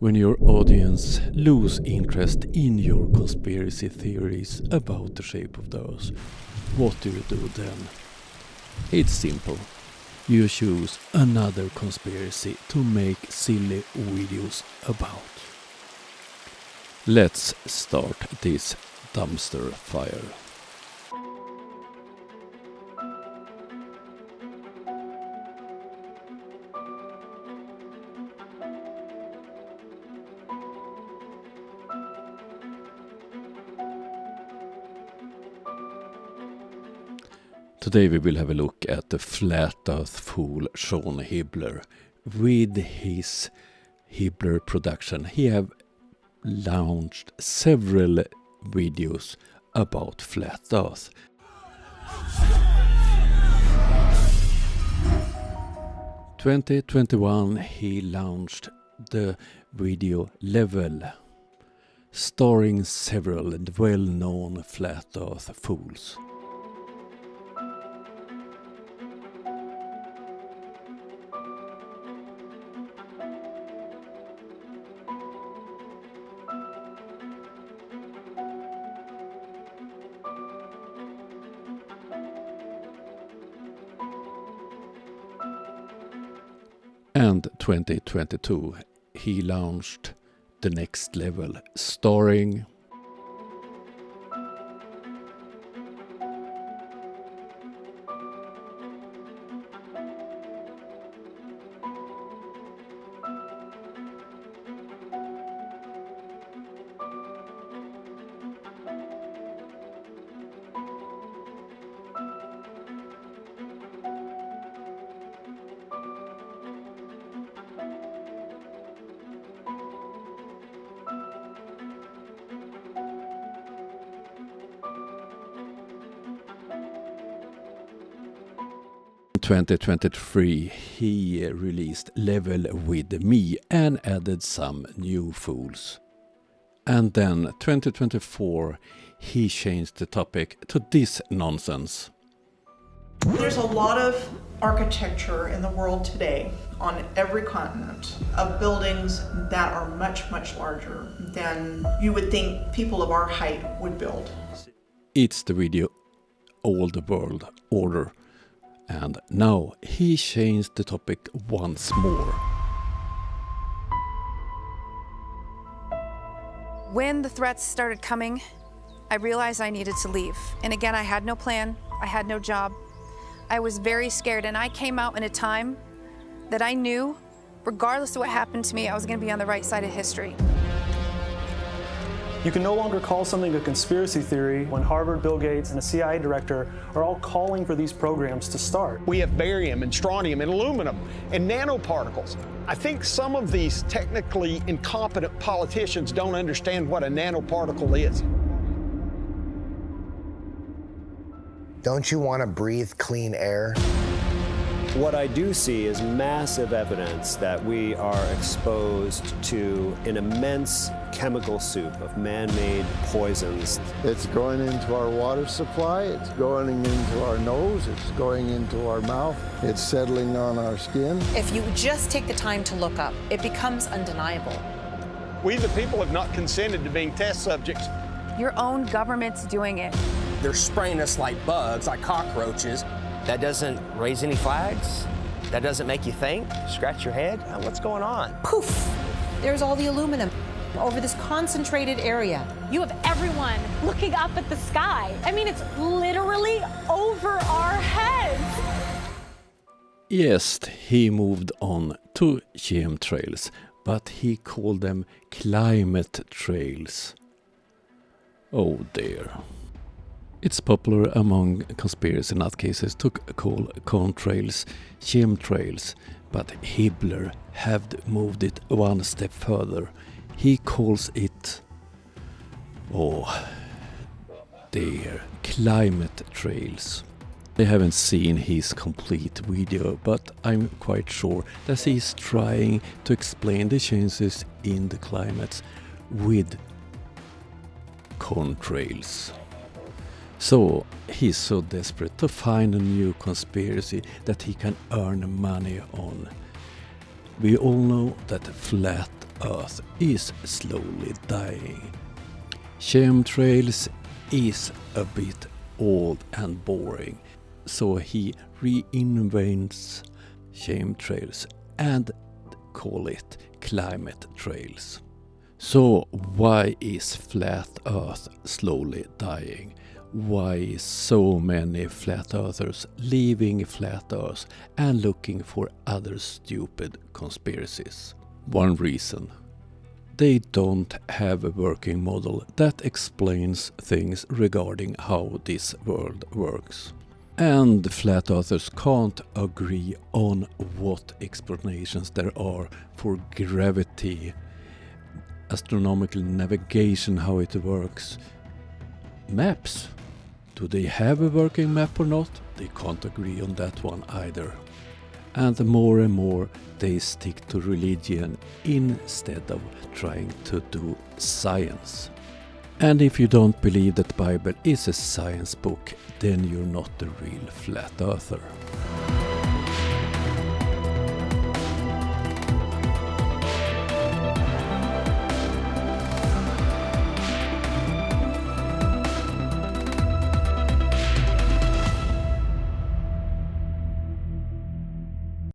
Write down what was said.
When your audience lose interest in your conspiracy theories about the shape of the Earth, what do you do then? It's simple. You choose another conspiracy to make silly videos about. Let's start this dumpster fire. Today we will have a look at the flat earth fool Sean Hibbeler with his Hibbeler Productions. He have launched several videos about flat earth. In 2021 he launched the video Level, starring several well-known flat earth fools. And 2022 he launched The Next Level, starring In 2023 he released Level with Me and added some new fools. And then 2024 he changed the topic to this nonsense. There's a lot of architecture in the world today on every continent of buildings that are much, much larger than you would think people of our height would build. It's the video Old World Order. And now he changed the topic once more. When the threats started coming, I realized I needed to leave. And again, I had no plan, I had no job. I was very scared, and I came out in a time that I knew, regardless of what happened to me, I was going to be on the right side of history. You can no longer call something a conspiracy theory when Harvard, Bill Gates, and a CIA director are all calling for these programs to start. We have barium and strontium and aluminum and nanoparticles. I think some of these technically incompetent politicians don't understand what a nanoparticle is. Don't you want to breathe clean air? What I do see is massive evidence that we are exposed to an immense chemical soup of man-made poisons. It's going into our water supply, it's going into our nose, it's going into our mouth, it's settling on our skin. If you just take the time to look up, it becomes undeniable. We the people have not consented to being test subjects. Your own government's doing it. They're spraying us like bugs, like cockroaches. That doesn't raise any flags? That doesn't make you think? Scratch your head? What's going on? Poof! There's all the aluminum over this concentrated area. You have everyone looking up at the sky. I mean, it's literally over our heads. Yes, he moved on to chemtrails, but he called them climate trails. Oh dear. It's popular among conspiracy nutcases to call contrails chemtrails, but Hibbeler have moved it one step further. He calls it, oh dear, climate trails. I haven't seen his complete video, but I'm quite sure that he's trying to explain the changes in the climate with contrails. So he's so desperate to find a new conspiracy that he can earn money on. We all know that flat Earth is slowly dying. Chemtrails is a bit old and boring, so he reinvents chemtrails and call it climate trails. So why is flat Earth slowly dying? Why is so many flat earthers leaving flat Earth and looking for other stupid conspiracies? One reason. They don't have a working model that explains things regarding how this world works. And flat earthers can't agree on what explanations there are for gravity, astronomical navigation, how it works. Maps. Do they have a working map or not? They can't agree on that one either. And more they stick to religion instead of trying to do science. And if you don't believe that the Bible is a science book, then you're not a real flat earther.